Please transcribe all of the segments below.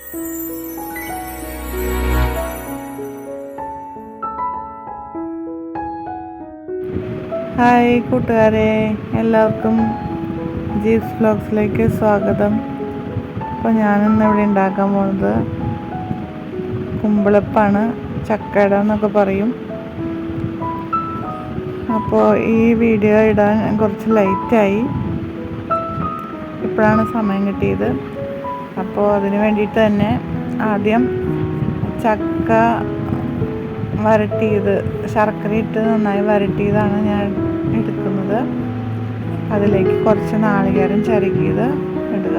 Hi കൂട്ടുകാരെ, എല്ലാവർക്കും ജീസ് വ്ലോഗ്സിലേക്ക് സ്വാഗതം. അപ്പോൾ ഞാനിന്ന് ഇവിടെ ഉണ്ടാക്കാൻ പോകുന്നത് കുമ്പിളപ്പാണ്, ചക്കട എന്നൊക്കെ പറയും. അപ്പോൾ ഈ വീഡിയോ ഇടാൻ കുറച്ച് ലൈറ്റായി, ഇപ്പോഴാണ് സമയം കിട്ടിയത്. അപ്പോൾ അതിന് വേണ്ടിയിട്ട് തന്നെ ആദ്യം ചക്ക വരട്ടിയത്, ശർക്കര ഇട്ട് നന്നായി വരട്ടിയതാണ് ഞാൻ എടുക്കുന്നത്. അതിലേക്ക് കുറച്ച് നാളികേരം ചിരകിയത് ഇടുക.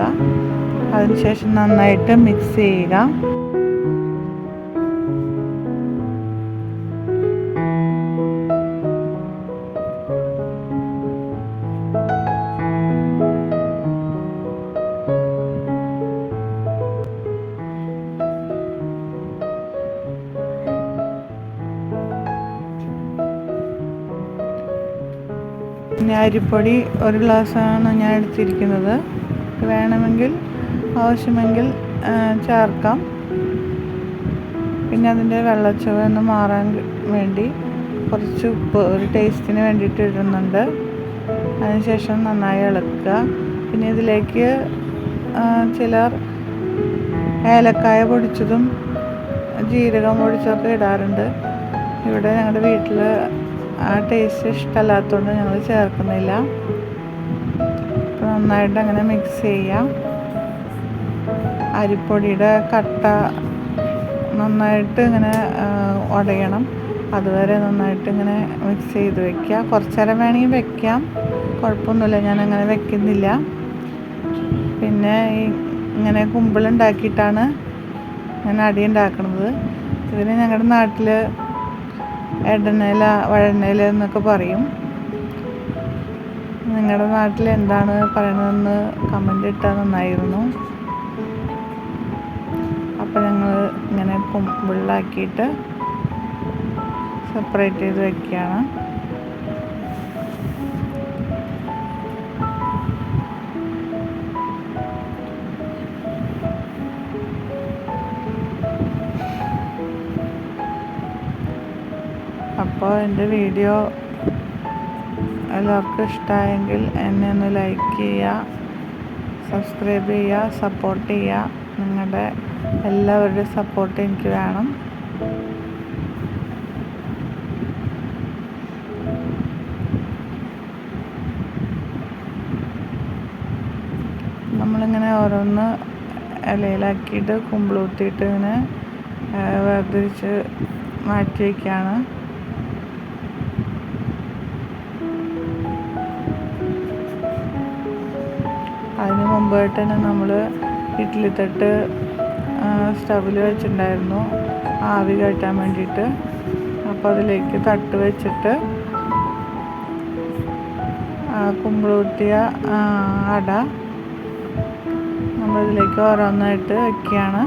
അതിനുശേഷം നന്നായിട്ട് മിക്സ് ചെയ്യുക. പിന്നെ അരിപ്പൊടി 1 ഗ്ലാസ്സാണ് ഞാൻ എടുത്തിരിക്കുന്നത്. വേണമെങ്കിൽ ആവശ്യമെങ്കിൽ ചേർക്കാം. പിന്നെ അതിൻ്റെ വെള്ളച്ചുവ ഒന്ന് മാറാൻ വേണ്ടി കുറച്ച് ഉപ്പ് ഒരു ടേസ്റ്റിന് വേണ്ടിയിട്ട് ഇടുന്നുണ്ട്. അതിനുശേഷം നന്നായി ഇളക്കുക. പിന്നെ ഇതിലേക്ക് ചിലർ ഏലക്കായ പൊടിച്ചതും ജീരകം പൊടിച്ചതൊക്കെ ഇടാറുണ്ട്. ഇവിടെ ഞങ്ങളുടെ വീട്ടിൽ ആ ടേസ്റ്റ് ഇഷ്ടമല്ലാത്തതുകൊണ്ട് ഞങ്ങൾ ചേർക്കുന്നില്ല. അപ്പോൾ നന്നായിട്ട് അങ്ങനെ മിക്സ് ചെയ്യാം. അരിപ്പൊടിയുടെ കട്ട നന്നായിട്ട് ഇങ്ങനെ ഉടയണം. അതുവരെ നന്നായിട്ട് ഇങ്ങനെ മിക്സ് ചെയ്ത് വെക്കുക. കുറച്ച് നേരം വേണമെങ്കിൽ വെക്കാം, കുഴപ്പമൊന്നുമില്ല. ഞാനങ്ങനെ വെക്കുന്നില്ല. പിന്നെ ഇങ്ങനെ കുമ്പിളുണ്ടാക്കിയിട്ടാണ് ഞാൻ അടി ഉണ്ടാക്കുന്നത്. ഇതിന് ഞങ്ങളുടെ നാട്ടിൽ എടനില, വഴനില എന്നൊക്കെ പറയും. നിങ്ങളുടെ നാട്ടിൽ എന്താണ് പറയണതെന്ന് കമൻ്റ് ഇട്ടാൽ നന്നായിരുന്നു. അപ്പോൾ ഞങ്ങൾ ഇങ്ങനെ കുമ്പിളിലാക്കിയിട്ട് സെപ്പറേറ്റ് ചെയ്ത് വയ്ക്കുകയാണ്. അപ്പോൾ എൻ്റെ വീഡിയോ എല്ലാവർക്കും ഇഷ്ടമായെങ്കിൽ എന്നെ ഒന്ന് ലൈക്ക് ചെയ്യുക, സബ്സ്ക്രൈബ് ചെയ്യുക, സപ്പോർട്ട് ചെയ്യുക. നിങ്ങളുടെ എല്ലാവരുടെയും സപ്പോർട്ട് എനിക്ക് വേണം. നമ്മളിങ്ങനെ ഓരോന്ന് ഇലയിലാക്കിയിട്ട് കുമ്പിളൂത്തിയിട്ട് ഇങ്ങനെ വേർതിരിച്ച് മാറ്റി വയ്ക്കുകയാണ്. അതിന് മുമ്പായിട്ട് തന്നെ നമ്മൾ ഇഡ്ഡലി തട്ട് സ്റ്റവിൽ വെച്ചിട്ടുണ്ടായിരുന്നു ആവി കയറ്റാൻ വേണ്ടിയിട്ട്. അപ്പോൾ അതിലേക്ക് തട്ട് വെച്ചിട്ട് കുമ്പിളൂത്തിയ അട നമ്മളിതിലേക്ക് ഓരോന്നായിട്ട് വയ്ക്കുകയാണ്.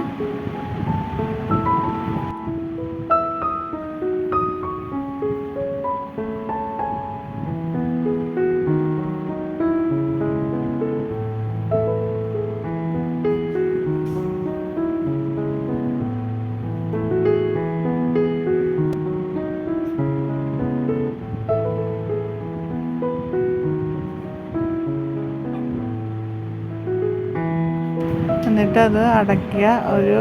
എന്നിട്ടത് അടയ്ക്കുക. ഒരു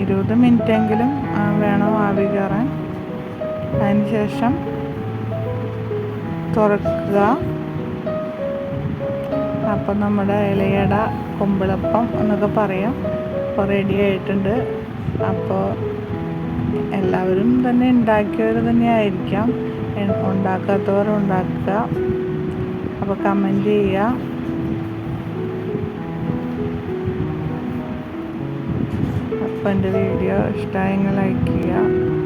20 മിനിറ്റെങ്കിലും വേണം ആവി കയറാൻ. അതിന് ശേഷം തുറക്കുക. അപ്പം നമ്മുടെ ഇലയട, കുമ്പിളപ്പം എന്നൊക്കെ പറയാം. അപ്പോൾ റെഡി ആയിട്ടുണ്ട്. അപ്പോൾ എല്ലാവരും തന്നെ ഉണ്ടാക്കിയവർ തന്നെ ആയിരിക്കാം, ഉണ്ടാക്കാത്തവർ ഉണ്ടാക്കുക. അപ്പോൾ കമൻറ്റ് ചെയ്യുക. അപ്പോൾ എൻ്റെ വീഡിയോ ഇഷ്ടമായെങ്കിൽ ലൈക്ക് ചെയ്യുക.